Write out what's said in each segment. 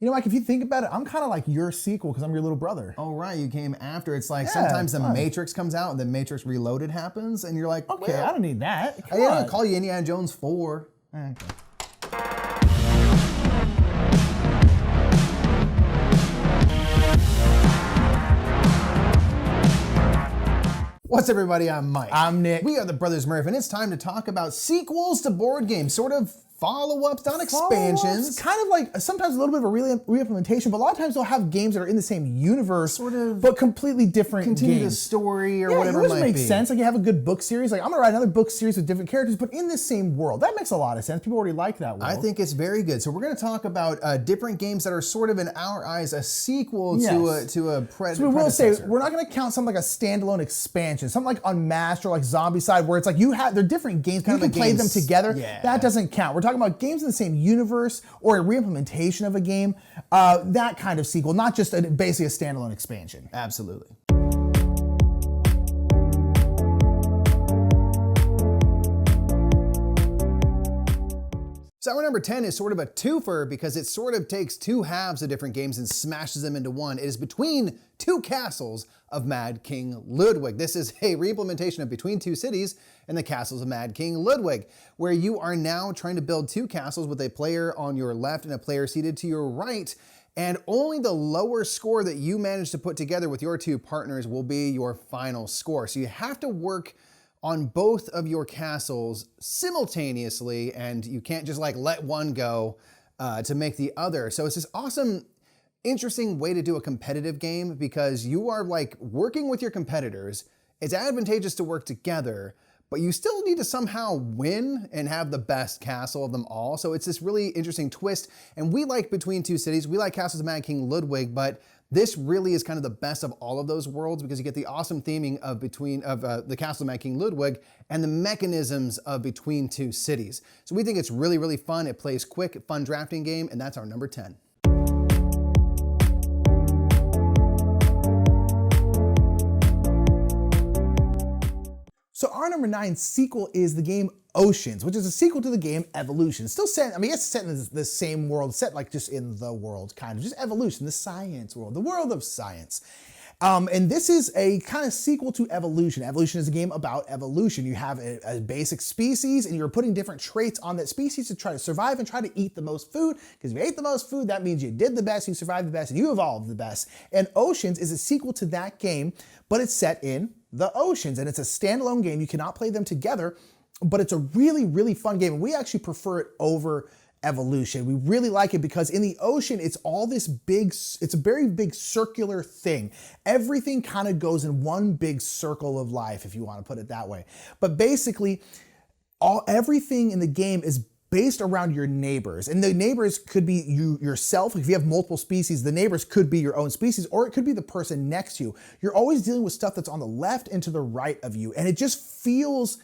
You know, Mike, if you think about it, I'm kind of like your sequel because I'm your little brother. Oh, right. You came after. It's like sometimes the Matrix comes out and then Matrix Reloaded happens and you're like, okay, well, I don't need that. I didn't call you Indiana Jones 4. Okay. What's up, everybody? I'm Mike. I'm Nick. We are the Brothers Murph, and it's time to talk about sequels to board games, sort of follow-ups, not expansions. Kind of like sometimes a little bit of a re-implementation, but a lot of times they'll have games that are in the same universe, sort of, but completely different continue games. the story or whatever it which might makes be. sense. Like you have a good book series. Like I'm gonna write another book series with different characters, but in the same world. That makes a lot of sense. People already like that world. I think it's very good. So we're going to talk about different games that are sort of, in our eyes, a sequel to a predecessor. So we will say we're not going to count something like a standalone expansion, something like Unmasked or like Zombicide, where it's like they're different games. You can play them together. Yeah. That doesn't count. We're talking about games in the same universe or a re-implementation of a game. That kind of sequel, not just basically a standalone expansion. Absolutely. So our number 10 is sort of a twofer because it sort of takes two halves of different games and smashes them into one. It is Between Two Castles of Mad King Ludwig. This is a re-implementation of Between Two Cities and the Castles of Mad King Ludwig, where you are now trying to build two castles with a player on your left and a player seated to your right. And only the lower score that you manage to put together with your two partners will be your final score. So you have to work on both of your castles simultaneously, and you can't just like let one go to make the other. So it's this awesome, interesting way to do a competitive game because you are like working with your competitors. It's advantageous to work together, but you still need to somehow win and have the best castle of them all. So it's this really interesting twist. And we like Between Two Cities. We like Castles of Mad King Ludwig, but this really is kind of the best of all of those worlds because you get the awesome theming of the Castle of Mad King Ludwig and the mechanisms of Between Two Cities. So we think it's really, really fun. It plays quick, fun drafting game, and that's our number 10. So our number 9 sequel is the game Oceans, which is a sequel to the game Evolution. Still set, it's set in the same world, set like just in the world, kind of, just evolution, the science world, the world of science. And this is a kind of sequel to Evolution. Evolution is a game about evolution. You have a basic species and you're putting different traits on that species to try to survive and try to eat the most food. Because if you ate the most food, that means you did the best, you survived the best, and you evolved the best. And Oceans is a sequel to that game, but it's set in the oceans. And it's a standalone game. You cannot play them together, but it's a really, really fun game. And we actually prefer it over Evolution. We really like it because in the ocean, it's all this big, it's a very big circular thing. Everything kind of goes in one big circle of life, if you want to put it that way. But basically, everything in the game is based around your neighbors. And the neighbors could be yourself. If you have multiple species, the neighbors could be your own species, or it could be the person next to you. You're always dealing with stuff that's on the left and to the right of you. And it just feels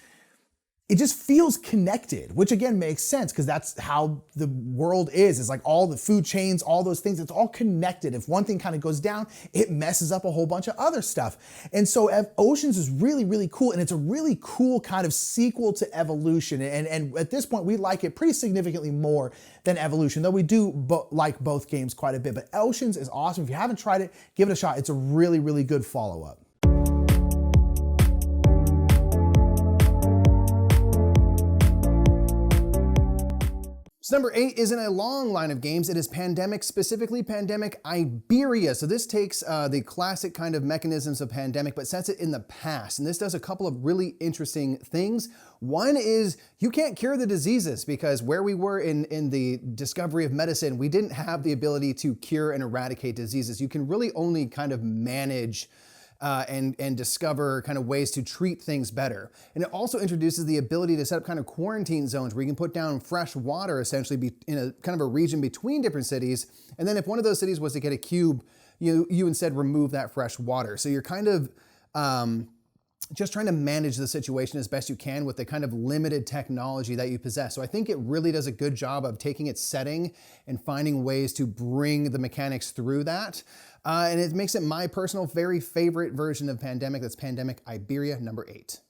connected, which again makes sense because that's how the world is. It's like all the food chains, all those things, it's all connected. If one thing kind of goes down, it messes up a whole bunch of other stuff. And so Oceans is really, really cool. And it's a really cool kind of sequel to Evolution. And at this point, we like it pretty significantly more than Evolution, though we do like both games quite a bit. But Oceans is awesome. If you haven't tried it, give it a shot. It's a really, really good follow-up. So number 8 is in a long line of games. It is Pandemic, specifically Pandemic Iberia. So this takes the classic kind of mechanisms of Pandemic, but sets it in the past. And this does a couple of really interesting things. One is you can't cure the diseases because where we were in the discovery of medicine, we didn't have the ability to cure and eradicate diseases. You can really only kind of manage and discover kind of ways to treat things better. And it also introduces the ability to set up kind of quarantine zones where you can put down fresh water essentially in a kind of a region between different cities. And then if one of those cities was to get a cube, you instead remove that fresh water. So you're kind of just trying to manage the situation as best you can with the kind of limited technology that you possess. So I think it really does a good job of taking its setting and finding ways to bring the mechanics through that. And it makes it my personal very favorite version of Pandemic. That's Pandemic Iberia, number 8.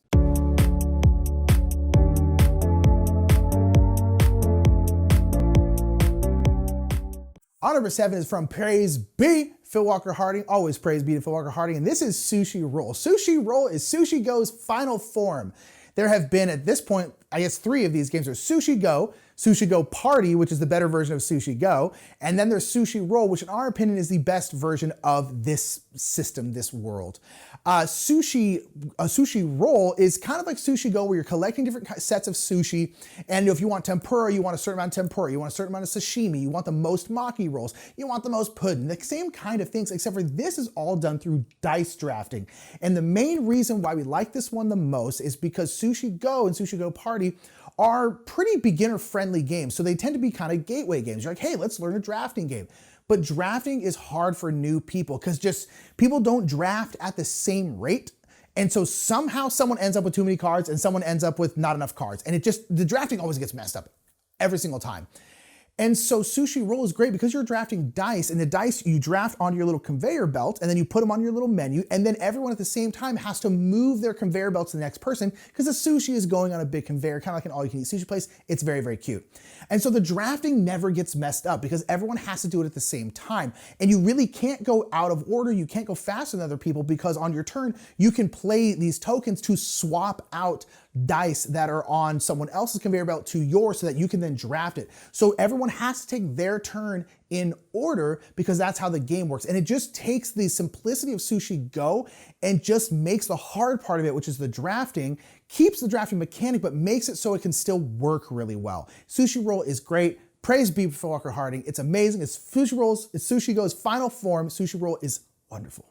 Our number 7 is from Praise Be Phil Walker Harding. Always praise be to Phil Walker Harding. And this is Sushi Roll. Sushi Roll is Sushi Go's final form. There have been, at this point, I guess 3 of these games. There's Sushi Go Party, which is the better version of Sushi Go, and then there's Sushi Roll, which in our opinion is the best version of this system, this world. Sushi Roll is kind of like Sushi Go, where you're collecting different sets of sushi, and if you want tempura, you want a certain amount of tempura, you want a certain amount of sashimi, you want the most maki rolls, you want the most pudding, the same kind of things, except for this is all done through dice drafting. And the main reason why we like this one the most is because Sushi Go and Sushi Go Party are pretty beginner-friendly games, so they tend to be kind of gateway games. You're like, hey, let's learn a drafting game. But drafting is hard for new people because just people don't draft at the same rate. And so somehow someone ends up with too many cards and someone ends up with not enough cards. And the drafting always gets messed up every single time. And so Sushi Roll is great because you're drafting dice, and the dice you draft onto your little conveyor belt, and then you put them on your little menu, and then everyone at the same time has to move their conveyor belt to the next person because the sushi is going on a big conveyor, kind of like an all-you-can-eat sushi place. It's very, very cute. And so the drafting never gets messed up because everyone has to do it at the same time. And you really can't go out of order. You can't go faster than other people because on your turn, you can play these tokens to swap out dice that are on someone else's conveyor belt to yours so that you can then draft it. So everyone has to take their turn in order because that's how the game works. And it just takes the simplicity of Sushi Go and just makes the hard part of it, which is the drafting, keeps the drafting mechanic, but makes it so it can still work really well. Sushi Roll is great. Praise be for Walker Harding. It's amazing. It's Sushi Go's final form. Sushi Roll is wonderful.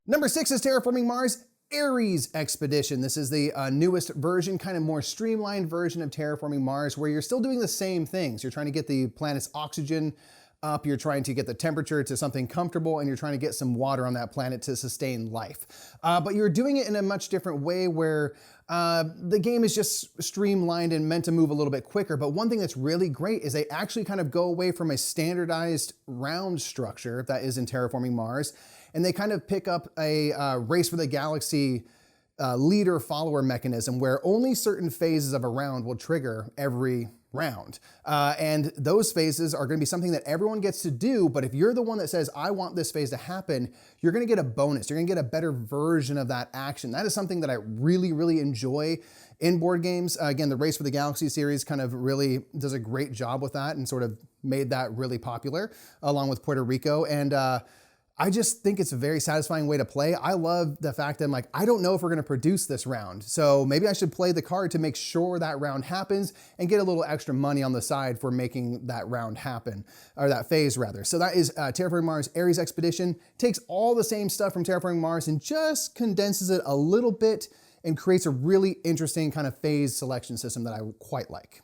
Number 6 is Terraforming Mars Ares Expedition. This is the newest version, kind of more streamlined version of Terraforming Mars, where you're still doing the same things. You're trying to get the planet's oxygen up, you're trying to get the temperature to something comfortable, and you're trying to get some water on that planet to sustain life. But you're doing it in a much different way where the game is just streamlined and meant to move a little bit quicker. But one thing that's really great is they actually kind of go away from a standardized round structure that is in Terraforming Mars, and they kind of pick up a race for the galaxy leader-follower mechanism where only certain phases of a round will trigger every round. And those phases are going to be something that everyone gets to do, but if you're the one that says, I want this phase to happen, you're going to get a bonus. You're going to get a better version of that action. That is something that I really, really enjoy in board games. Again, the Race for the Galaxy series kind of really does a great job with that and sort of made that really popular, along with Puerto Rico. And I just think it's a very satisfying way to play. I love the fact that I'm like, I don't know if we're gonna produce this round, so maybe I should play the card to make sure that round happens and get a little extra money on the side for making that round happen, or that phase rather. So that is Terraforming Mars Ares Expedition. Takes all the same stuff from Terraforming Mars and just condenses it a little bit and creates a really interesting kind of phase selection system that I quite like.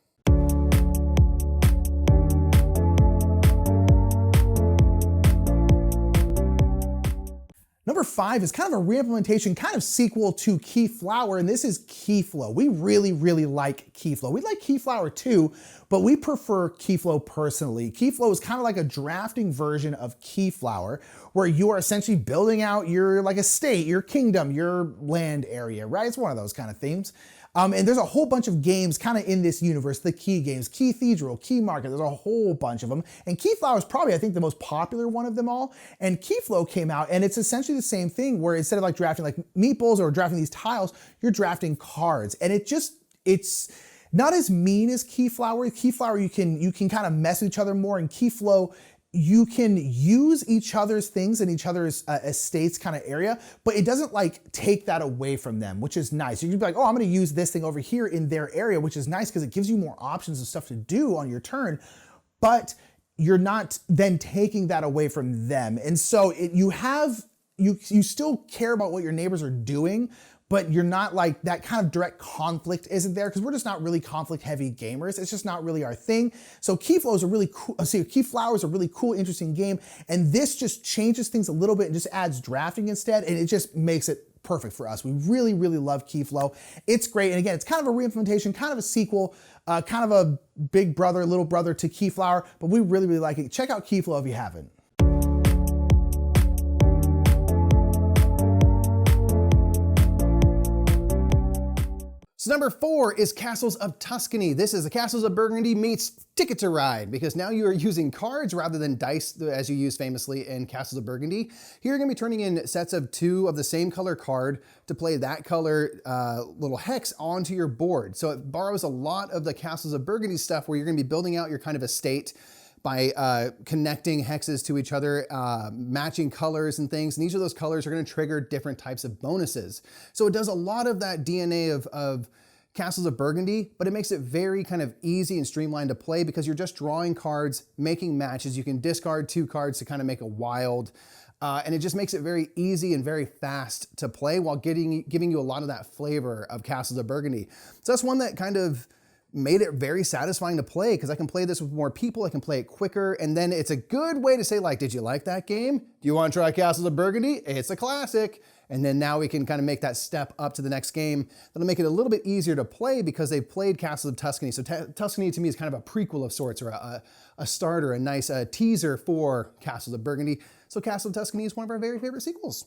Number 5 is kind of a reimplementation, kind of sequel to Keyflower, and this is Keyflow. We really, really like Keyflow. We like Keyflower too, but we prefer Keyflow personally. Keyflow is kind of like a drafting version of Keyflower, where you are essentially building out your like estate, your kingdom, your land area, right? It's one of those kind of themes. And there's a whole bunch of games kind of in this universe, the Key games, Cathedral, Key Market, there's a whole bunch of them. And Keyflower is probably, I think, the most popular one of them all. And Keyflow came out, and it's essentially the same thing, where instead of like drafting like meeples or drafting these tiles, you're drafting cards. And it's not as mean as Keyflower. Keyflower, you can kind of mess with each other more. In Keyflow, you can use each other's things in each other's estates kind of area, but it doesn't like take that away from them, which is nice. You can be like, oh, I'm gonna use this thing over here in their area, which is nice because it gives you more options of stuff to do on your turn, but you're not then taking that away from them. And so you still care about what your neighbors are doing, but you're not like, that kind of direct conflict isn't there because we're just not really conflict heavy gamers. It's just not really our thing. So Keyflow is a really cool, Keyflower is a really cool, interesting game. And this just changes things a little bit and just adds drafting instead. And it just makes it perfect for us. We really, really love Keyflow. It's great. And again, it's kind of a reimplementation, kind of a sequel, kind of a big brother, little brother to Keyflower, but we really, really like it. Check out Keyflow if you haven't. So number 4 is Castles of Tuscany. This is the Castles of Burgundy meets Ticket to Ride, because now you are using cards rather than dice as you use famously in Castles of Burgundy. Here you're gonna be turning in sets of 2 of the same color card to play that color little hex onto your board. So it borrows a lot of the Castles of Burgundy stuff where you're gonna be building out your kind of estate by connecting hexes to each other, matching colors and things. And each of those colors are gonna trigger different types of bonuses. So it does a lot of that DNA of Castles of Burgundy, but it makes it very kind of easy and streamlined to play because you're just drawing cards, making matches. You can discard 2 cards to kind of make a wild, and it just makes it very easy and very fast to play while giving you a lot of that flavor of Castles of Burgundy. So that's one that kind of made it very satisfying to play because I can play this with more people, I can play it quicker, and then it's a good way to say like, did you like that game? Do you want to try Castles of Burgundy? It's a classic. And then now we can kind of make that step up to the next game. That'll make it a little bit easier to play because they've played Castles of Tuscany. So Tuscany to me is kind of a prequel of sorts, or a starter, a nice teaser for Castles of Burgundy. So Castle of Tuscany is one of our very favorite sequels.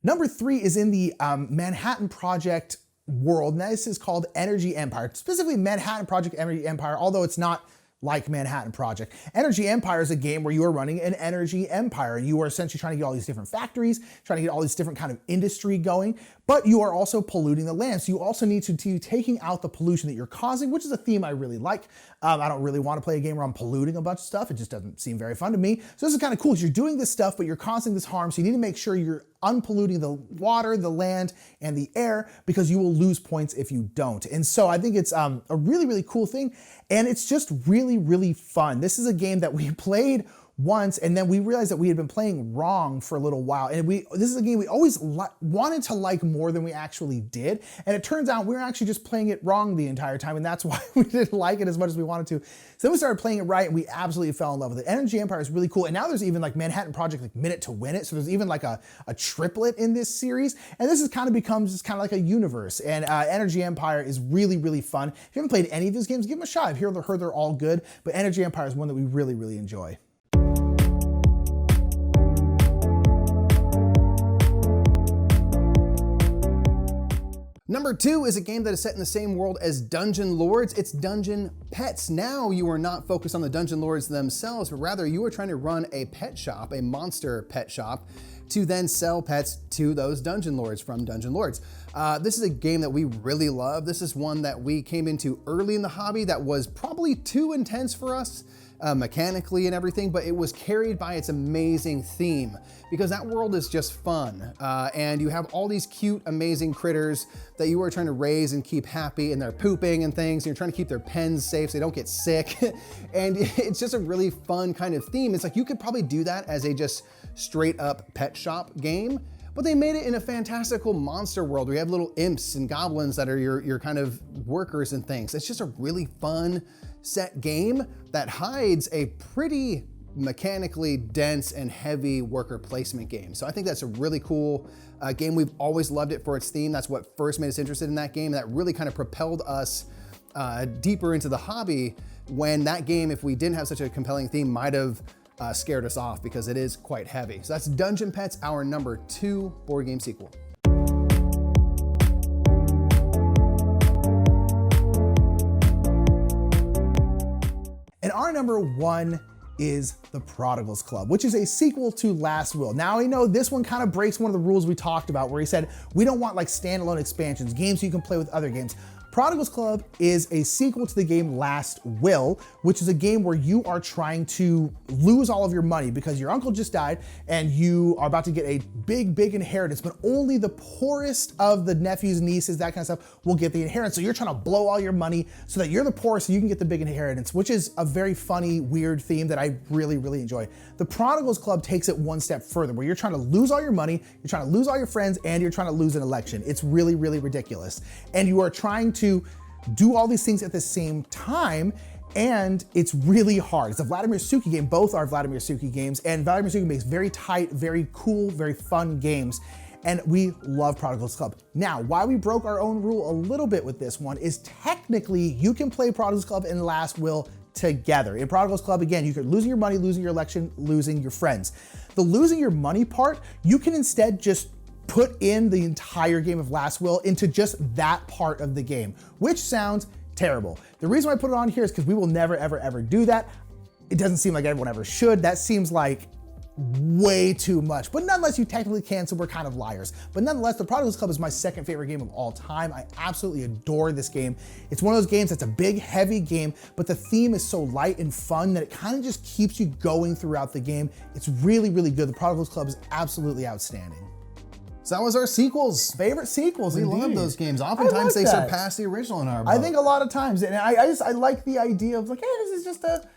Number 3 is in the Manhattan Project world, and this is called Energy Empire, specifically Manhattan Project Energy Empire, although it's not like Manhattan Project. Energy Empire is a game where you are running an energy empire. You are essentially trying to get all these different factories, trying to get all these different kind of industry going, but you are also polluting the land. So you also need to taking out the pollution that you're causing, which is a theme I really like. I don't really want to play a game where I'm polluting a bunch of stuff. It just doesn't seem very fun to me. So this is kind of cool because you're doing this stuff, but you're causing this harm. So you need to make sure you're unpolluting the water, the land, and the air, because you will lose points if you don't. And so I think it's a really, really cool thing. And it's just really, really fun. This is a game that we played once, and then we realized that we had been playing wrong for a little while. And this is a game we always wanted to like more than we actually did. And it turns out we were actually just playing it wrong the entire time, and that's why we didn't like it as much as we wanted to. So then we started playing it right, and we absolutely fell in love with it. Energy Empire is really cool. And now there's even like Manhattan Project, like Minute to Win It. So there's even like a triplet in this series. And this is kind of becomes just kind of like a universe. And Energy Empire is really, really fun. If you haven't played any of these games, give them a shot. I've heard they're all good, but Energy Empire is one that we really, really enjoy. Number 2 is a game that is set in the same world as Dungeon Lords. It's Dungeon Pets. Now you are not focused on the Dungeon Lords themselves, but rather you are trying to run a pet shop, a monster pet shop, to then sell pets to those Dungeon Lords from Dungeon Lords. This is a game that we really love. This is one that we came into early in the hobby that was probably too intense for us, mechanically and everything, but it was carried by its amazing theme because that world is just fun. And you have all these cute, amazing critters that you are trying to raise and keep happy, and they're pooping and things. And you're trying to keep their pens safe so they don't get sick. And it's just a really fun kind of theme. It's like you could probably do that as a just straight up pet shop game, but they made it in a fantastical monster world where you have little imps and goblins that are your kind of workers and things. It's just a really fun set game that hides a pretty mechanically dense and heavy worker placement game. So I think that's a really cool game. We've always loved it for its theme. That's what first made us interested in that game. That really kind of propelled us deeper into the hobby, when that game, if we didn't have such a compelling theme, might have scared us off because it is quite heavy. So that's Dungeon Pets, our number 2 board game sequel. And our number 1 is The Prodigal's Club, which is a sequel to Last Will. Now, I know this one kind of breaks one of the rules we talked about, where he said, we don't want like standalone expansions, games you can play with other games. Prodigal's Club is a sequel to the game Last Will, which is a game where you are trying to lose all of your money because your uncle just died and you are about to get a big, big inheritance, but only the poorest of the nephews, nieces, that kind of stuff will get the inheritance. So you're trying to blow all your money so that you're the poorest so you can get the big inheritance, which is a very funny, weird theme that I really, really enjoy. The Prodigal's Club takes it one step further, where you're trying to lose all your money, you're trying to lose all your friends, and you're trying to lose an election. It's really, really ridiculous. And you are trying to do all these things at the same time, and it's really hard. It's a Vladimir Suki game. Both are Vladimir Suki games, and Vladimir Suki makes very tight, very cool, very fun games, and we love Prodigal's Club. Now, why we broke our own rule a little bit with this one is technically you can play Prodigal's Club and Last Will together. In Prodigal's Club, again, you could losing your money, losing your election, losing your friends. the losing your money part, you can instead just put in the entire game of Last Will into just that part of the game, which sounds terrible. The reason why I put it on here is because we will never, ever, ever do that. It doesn't seem like everyone ever should. That seems like way too much, but nonetheless, you technically can, so we're kind of liars. But nonetheless, the Prodigal's Club is my second favorite game of all time. I absolutely adore this game. It's one of those games that's a big, heavy game, but the theme is so light and fun that it kind of just keeps you going throughout the game. It's really, really good. The Prodigal's Club is absolutely outstanding. So that was our sequels. Favorite sequels, We love those games. Oftentimes they surpass the original in our book. I think a lot of times, and I like the idea of like, hey, this is just a,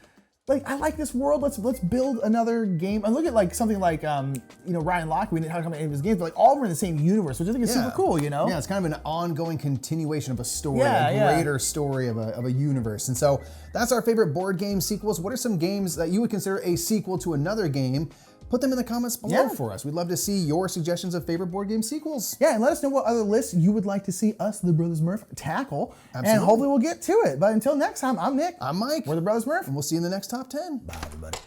like, I like this world. Let's build another game. And look at like something like Ryan Locke. We didn't have to come to any of his games, but like all were in the same universe, which I think is super cool. Yeah, it's kind of an ongoing continuation of a story, a greater story of a universe. And so that's our favorite board game sequels. What are some games that you would consider a sequel to another game? Put them in the comments below for us. We'd love to see your suggestions of favorite board game sequels. Yeah, and let us know what other lists you would like to see us, the Brothers Murph, tackle. Absolutely. And hopefully we'll get to it. But until next time, I'm Nick. I'm Mike. We're the Brothers Murph. And we'll see you in the next top 10. Bye, everybody.